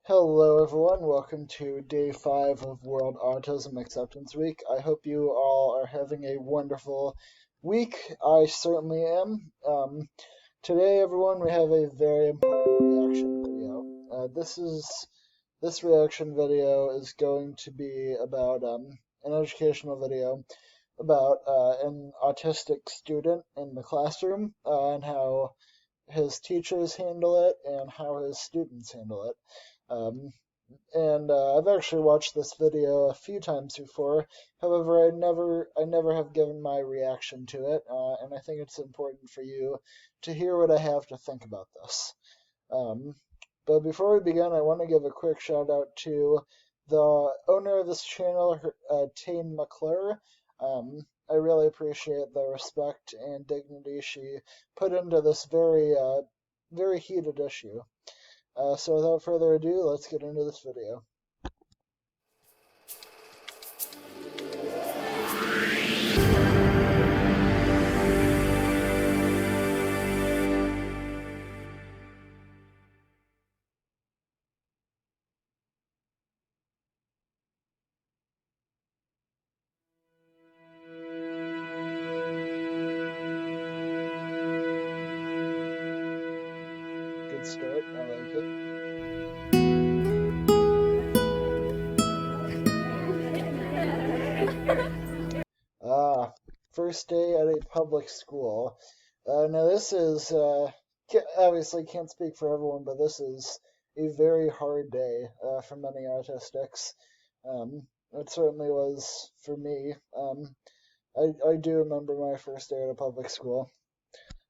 Hello everyone, welcome to day 5 of World Autism Acceptance Week. I hope you all are having a wonderful week. I certainly am. Today everyone, we have a very important reaction video. This reaction video is going to be about an educational video about an autistic student in the classroom and how his teachers handle it and how his students handle it. I've actually watched this video a few times before. However, I never have given my reaction to it, and I think it's important for you to hear what I have to think about this. But before we begin, I want to give a quick shout out to the owner of this channel, Tane McClure. I really appreciate the respect and dignity she put into this very heated issue. So without further ado, let's get into this video. Good start, I like it. First day at a public school. Now this is, obviously can't speak for everyone, but this is a very hard day for many autistics. It certainly was for me. I do remember my first day at a public school.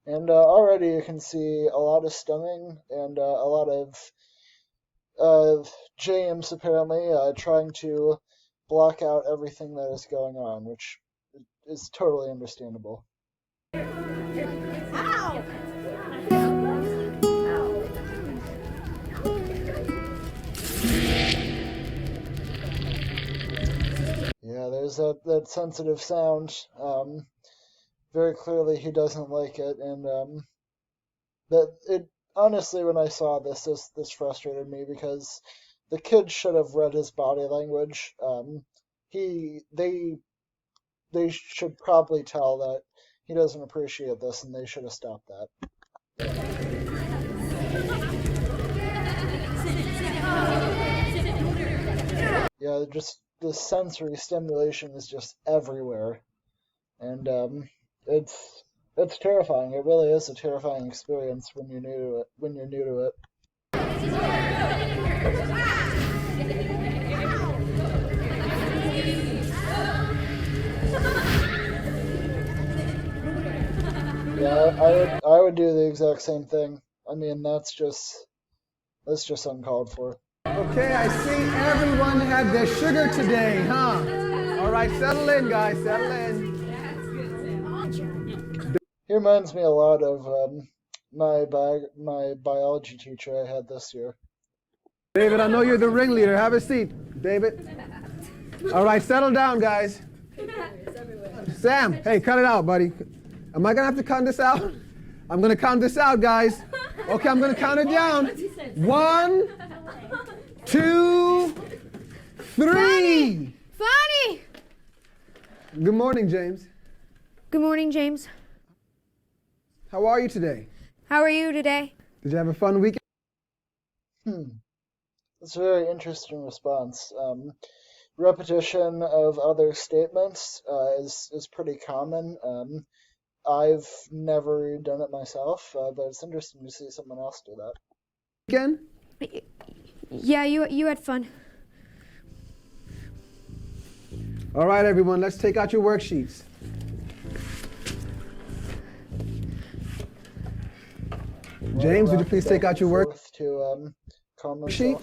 And already you can see a lot of stemming and a lot of James apparently trying to block out everything that is going on, which is totally understandable. Ow! Yeah, there's that sensitive sound. Very clearly he doesn't like it, and honestly, when I saw this frustrated me because the kid should have read his body language. They should probably tell that he doesn't appreciate this, and they should have stopped that. Yeah, just the sensory stimulation is just everywhere, and it's terrifying. It really is a terrifying experience when you're new to it. Yeah, I would do the exact same thing. I mean, that's just uncalled for. Okay, I see everyone had their sugar today, huh? All right, settle in, guys, settle in. He reminds me a lot of my biology teacher I had this year. David, I know you're the ringleader. Have a seat, David. All right, settle down, guys. Sam, hey, cut it out, buddy. Am I gonna have to count this out? I'm gonna count this out, guys. Okay, I'm gonna count it down. 1, 2, 3. Funny! Good morning, James. Good morning, James. How are you today? How are you today? Did you have a fun weekend? That's a very interesting response. Repetition of other statements is pretty common. I've never done it myself, but it's interesting to see someone else do that. Weekend? Yeah, you had fun. All right, everyone, let's take out your worksheets. James, would you please take out your worksheet?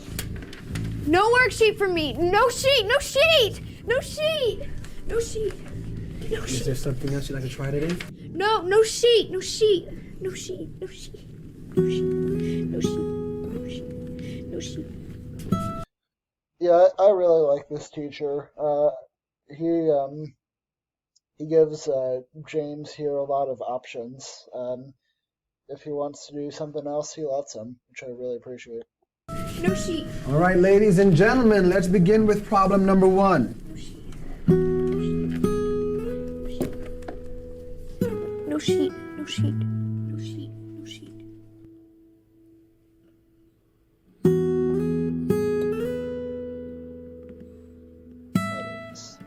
No worksheet for me. No sheet. No sheet. No sheet. No sheet. No sheet. Is there something else you'd like to try today? No sheet. No sheet. No sheet. No sheet. No sheet. No sheet. No sheet. No sheet. Yeah, I really like this teacher. He gives James here a lot of options. If he wants to do something else, he lets him, which I really appreciate. No sheet. All right, ladies and gentlemen, let's begin with problem number 1. No sheet. No sheet. No sheet. No sheet. Others.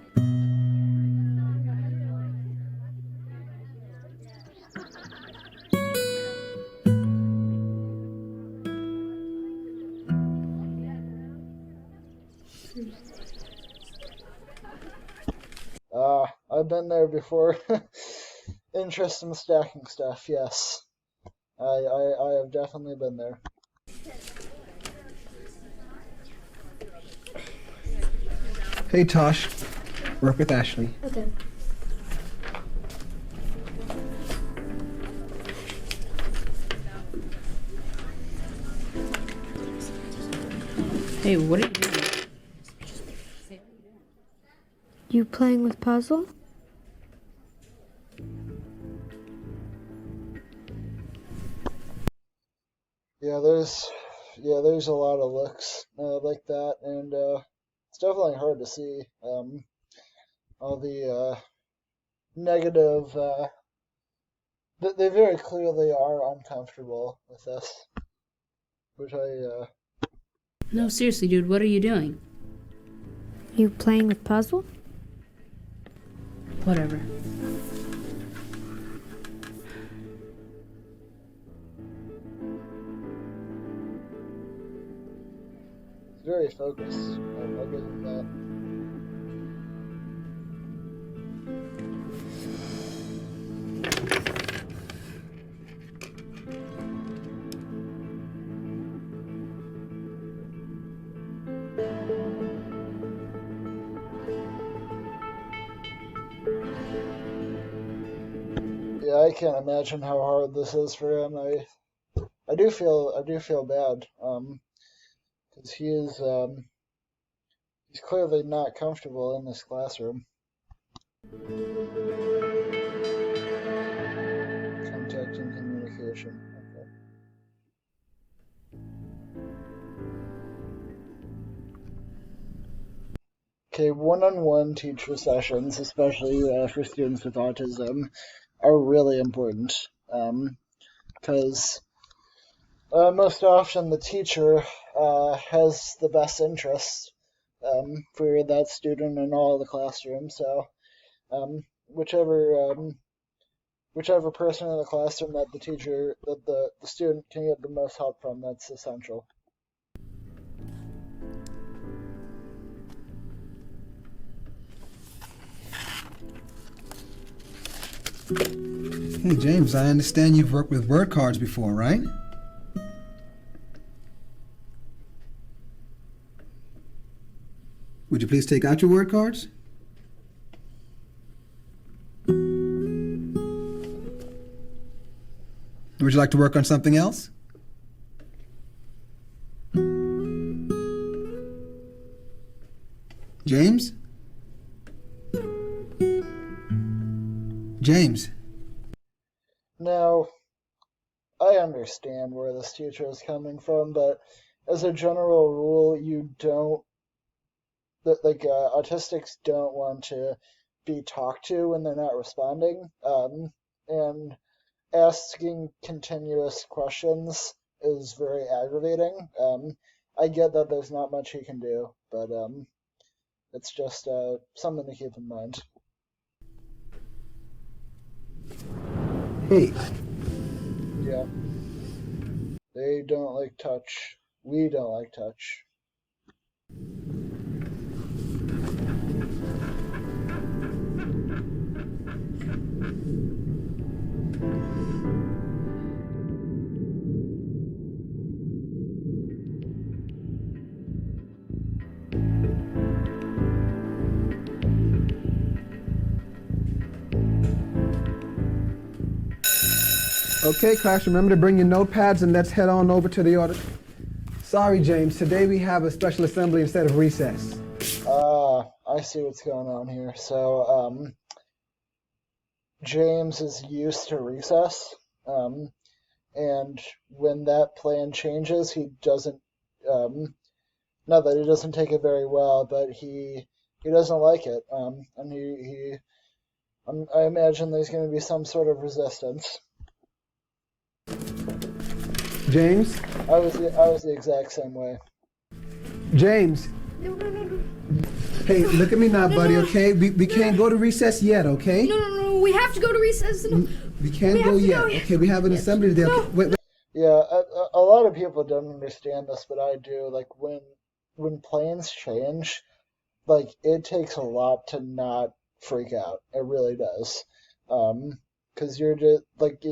I've been there before. Interest in stacking stuff, yes. I have definitely been there. Hey, Tosh. Work with Ashley. Okay. Hey, what are you doing? You playing with puzzle? There's a lot of looks like that, and it's definitely hard to see all the negative. They very clearly are uncomfortable with this, which No, seriously, dude, what are you doing? You playing with puzzle? Whatever. very focused. I'll give him that. Yeah, I can't imagine how hard this is for him. I do feel bad, because he's clearly not comfortable in this classroom. Contact and communication. Okay, one-on-one teacher sessions, especially for students with autism, are really important, because most often the teacher has the best interests for that student in all the classroom. So whichever person in the classroom that the student can get the most help from, that's essential. Hey, James, I understand you've worked with word cards before, right? Would you please take out your word cards? Would you like to work on something else? James? James? Now, I understand where this teacher is coming from, but as a general rule, autistics don't want to be talked to when they're not responding, and asking continuous questions is very aggravating. I get that there's not much he can do, but it's just something to keep in mind. Hey. Yeah. They don't like touch. We don't like touch. Okay, class, remember to bring your notepads and let's head on over to the audit. Sorry, James, today we have a special assembly instead of recess. I see what's going on here. So, James is used to recess, and when that plan changes, he doesn't not that he doesn't take it very well, but he doesn't like it, and I imagine there's going to be some sort of resistance. James? I was the exact same way. James. No. Hey, look at me now, buddy, okay? We can't go to recess yet, okay? No. We have to go to recess. No. We can't go yet. Okay, we have an assembly today. No. Okay, wait. Yeah, a lot of people don't understand this, but I do. Like, when plans change, like, it takes a lot to not freak out. It really does. Because you're just, like,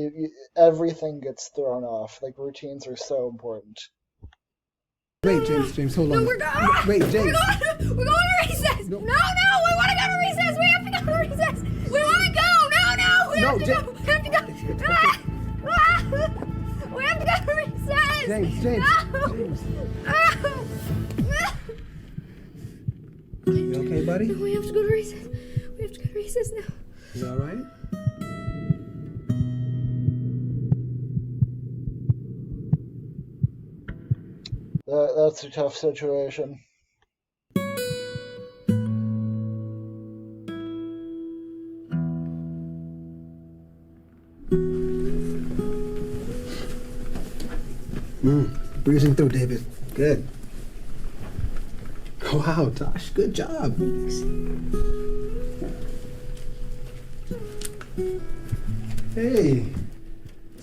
everything gets thrown off. Like, routines are so important. Wait, James, hold on. No, we're going. Wait, James. We're going to recess. No, we want to go to recess. We have to go to recess. We want to go. No, we have to go. We have to go. We have to go to recess. James. You okay, buddy? No, we have to go to recess. We have to go to recess now. You all right? That's a tough situation. Breezing through, David. Good. Wow, Tosh, good job. Hey.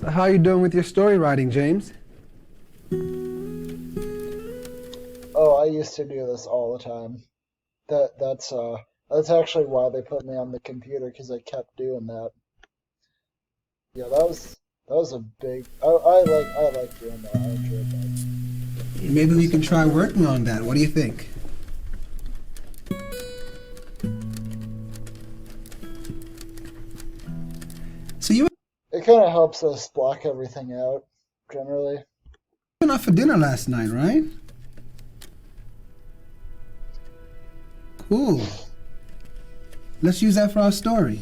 So how you doing with your story writing, James? Oh, I used to do this all the time. That's actually why they put me on the computer, because I kept doing that. Yeah, that was a big. I like doing that. I enjoyed that. Maybe we can try working on that. What do you think? So you It kind of helps us block everything out, generally. went out for dinner last night, right? Cool. Let's use that for our story.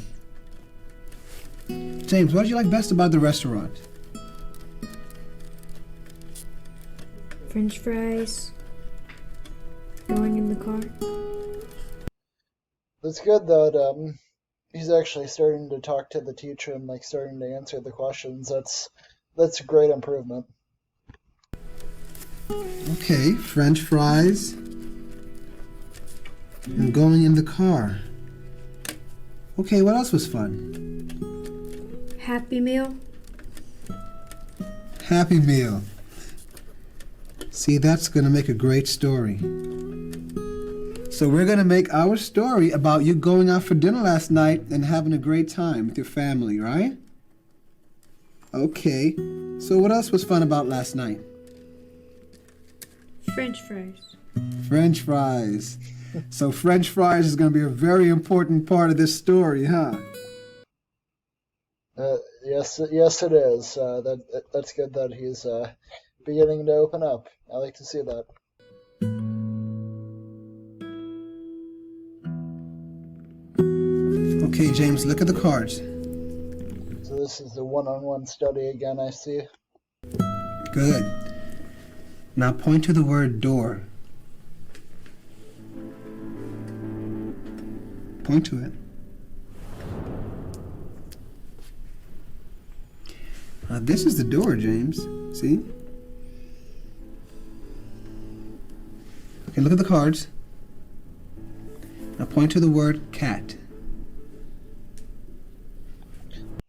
James, what did you like best about the restaurant? French fries. Going in the car. It's good that he's actually starting to talk to the teacher and like starting to answer the questions. That's a great improvement. Okay, French fries. And going in the car. Okay, what else was fun? Happy Meal. Happy Meal. See, that's going to make a great story. So we're going to make our story about you going out for dinner last night and having a great time with your family, right? Okay. So what else was fun about last night? French fries. French fries. So French fries is going to be a very important part of this story, huh? Yes, it is. That's good that he's beginning to open up. I like to see that. Okay, James, look at the cards. So this is the one-on-one study again, I see. Good. Now point to the word door. Point to it. This is the door, James. See? Okay, look at the cards. Now point to the word cat.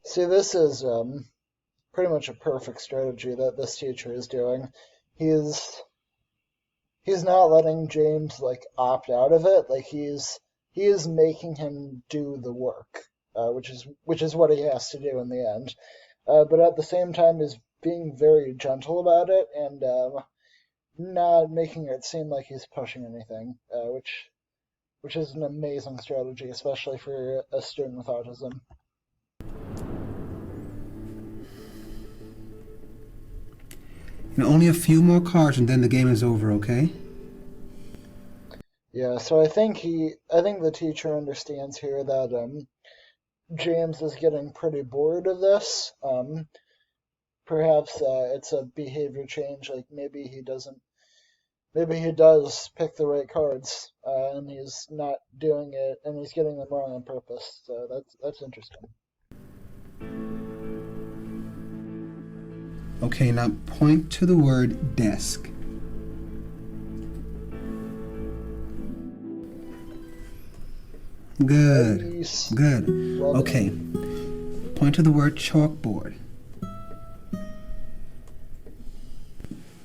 See, this is pretty much a perfect strategy that this teacher is doing. He's not letting James like opt out of it. Like he is making him do the work, which is what he has to do in the end. But at the same time, is being very gentle about it and not making it seem like he's pushing anything, which is an amazing strategy, especially for a student with autism. Now only a few more cards and then the game is over, okay? Yeah, so I think the teacher understands here that James is getting pretty bored of this. Perhaps it's a behavior change, like maybe he doesn't maybe he does pick the right cards, and he's not doing it, and he's getting them wrong on purpose. So that's interesting. Okay, now point to the word desk. Good. Nice. Good. Well done. Okay. Point to the word chalkboard.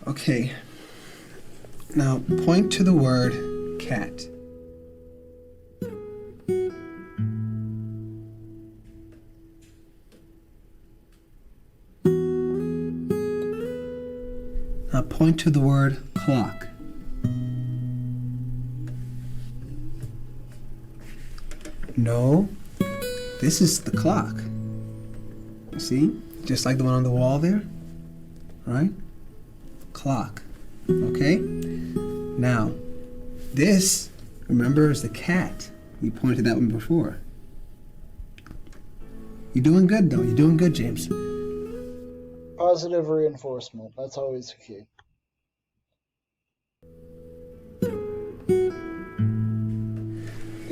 Okay. Now point to the word cat. Now point to the word clock. No, this is the clock. You see? Just like the one on the wall there. Right? Clock. Okay? Now, this, remember, is the cat. You pointed that one before. You're doing good, though. You're doing good, James. Positive reinforcement. That's always the key.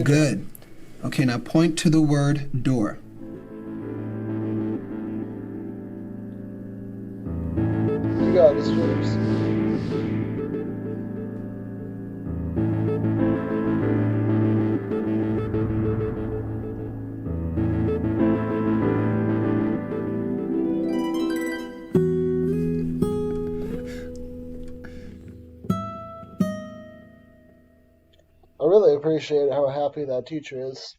Good. Okay, now point to the word door. You got this, James. I really appreciate how happy that teacher is.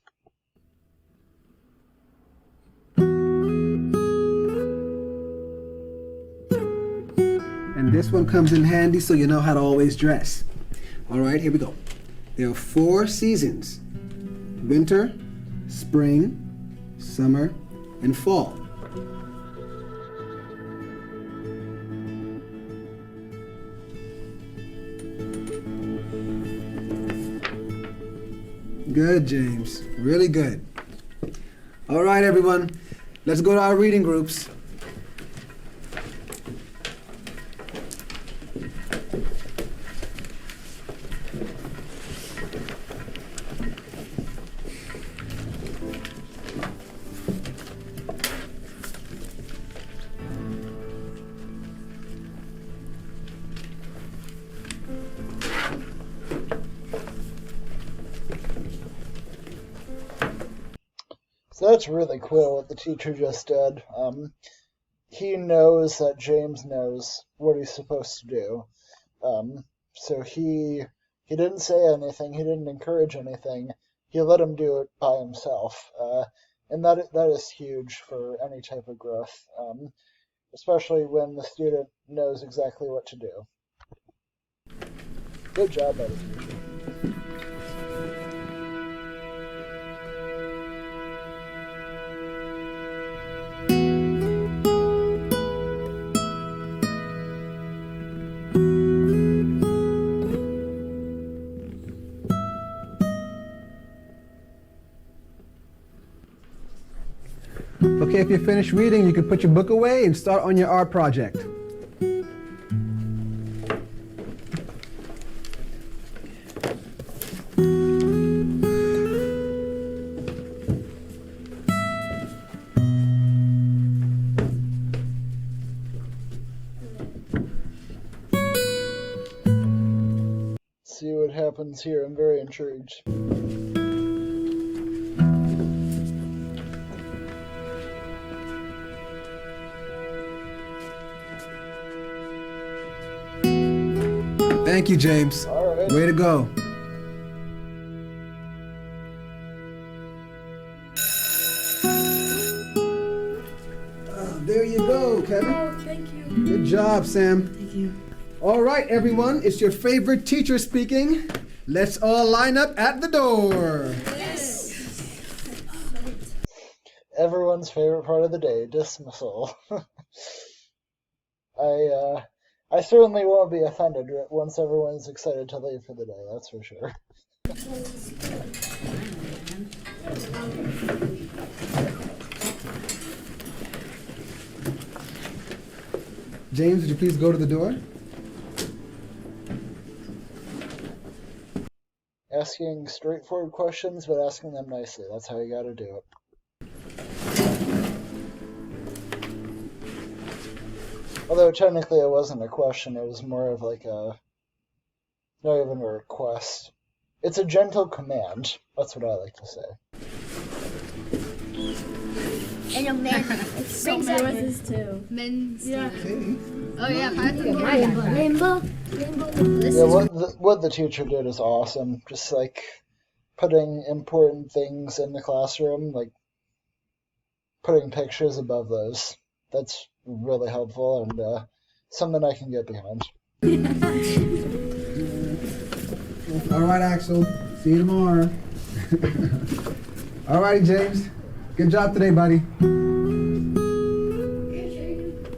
And this one comes in handy so you know how to always dress. All right, here we go. There are 4 seasons: winter, spring, summer, and fall. Good, James. Really good. All right, everyone. Let's go to our reading groups. So that's really cool what the teacher just did. He knows that James knows what he's supposed to do. So he didn't say anything. He didn't encourage anything. He let him do it by himself. And that is huge for any type of growth, especially when the student knows exactly what to do. Good job, by the teacher. Okay, if you're finished reading, you can put your book away and start on your art project. See what happens here. I'm very intrigued. Thank you, James. All right. Way to go. There you go, Kevin. Oh, thank you. Good job, Sam. Thank you. All right, everyone, it's your favorite teacher speaking. Let's all line up at the door. Everyone's favorite part of the day, dismissal. I certainly won't be offended once everyone's excited to leave for the day, that's for sure. James, would you please go to the door? asking straightforward questions, but asking them nicely. That's how you gotta do it. Although technically it wasn't a question, it was more of like not even a request. It's a gentle command. That's what I like to say. And a man. Roses too. Men's. Yeah. Oh yeah, Rainbow. What the teacher did is awesome. Just like putting important things in the classroom, like putting pictures above those. That's really helpful and something I can get behind. All right, Axel. See you tomorrow. All righty, James. Good job today, buddy.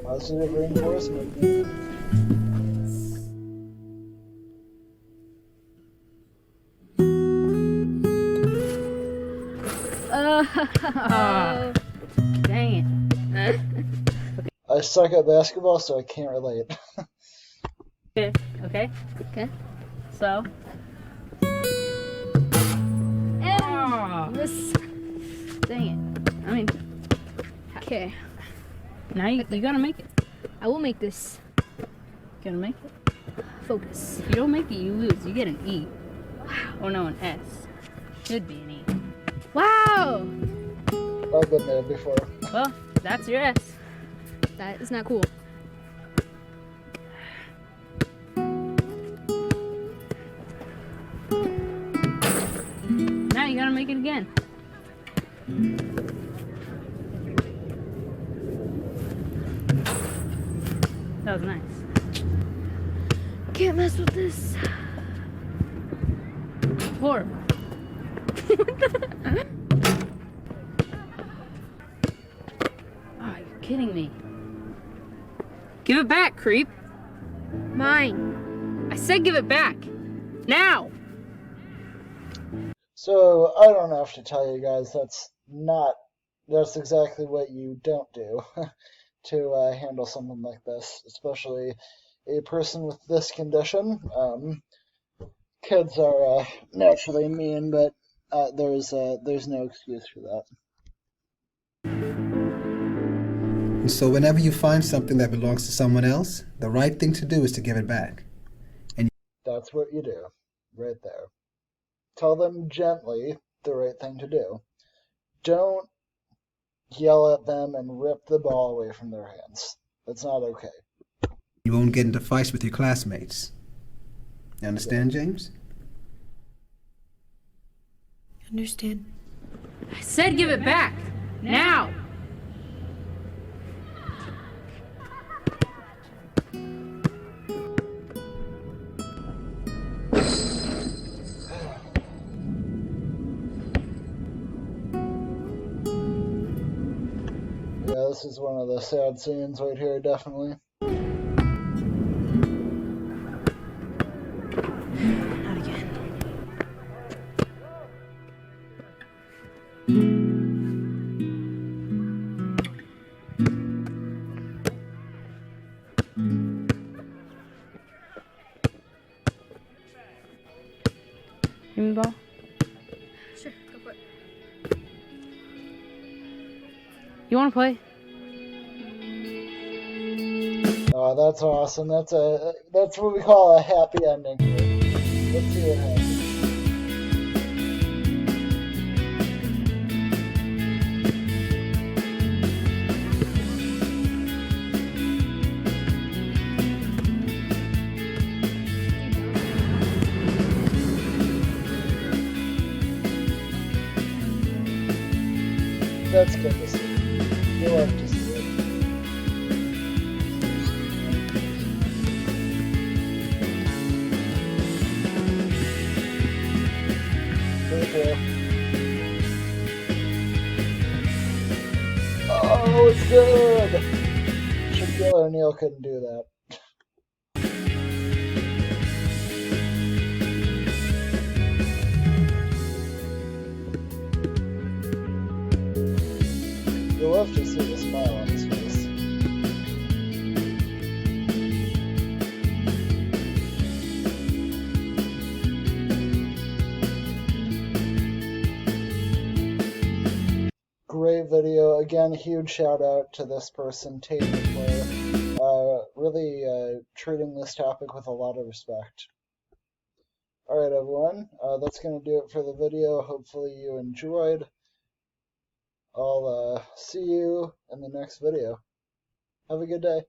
Positive reinforcement. Dang it. I suck at basketball, so I can't relate. Okay. So. This. Dang it. I mean, Okay, now you gotta make it. I will make this. Gotta make it. Focus. If you don't make it, you lose. You get an E. Or no, an S. Should be an E. Wow, I've been there before. Well, that's your S. that is not cool. Now you gotta make it again. That was nice. Can't mess with this. Horrible. Oh, you're kidding me. Give it back, creep. Mine. I said give it back. Now. So I don't have to tell you guys that's exactly what you don't do to handle something like this, especially a person with this condition. Kids are naturally mean, but there's no excuse for that. And so whenever you find something that belongs to someone else, the right thing to do is to give it back. That's what you do, right there. Tell them gently the right thing to do. Don't yell at them and rip the ball away from their hands. That's not okay. You won't get into fights with your classmates. You understand, James? Understand. I said give it back. Now. Yeah, this is one of the sad scenes right here, definitely. Not again. Give me the ball. Sure, go for it. You want to play? Oh, that's awesome. That's what we call a happy ending here. Let's see what happens. That's good to see. You love to see it. Right there. Oh, it's good! Shaquille O'Neal couldn't do that. You love to see the smile on his face. great video. Again, huge shout out to this person, Tane McClure. Really treating this topic with a lot of respect. Alright everyone, that's going to do it for the video. Hopefully you enjoyed. I'll see you in the next video. Have a good day.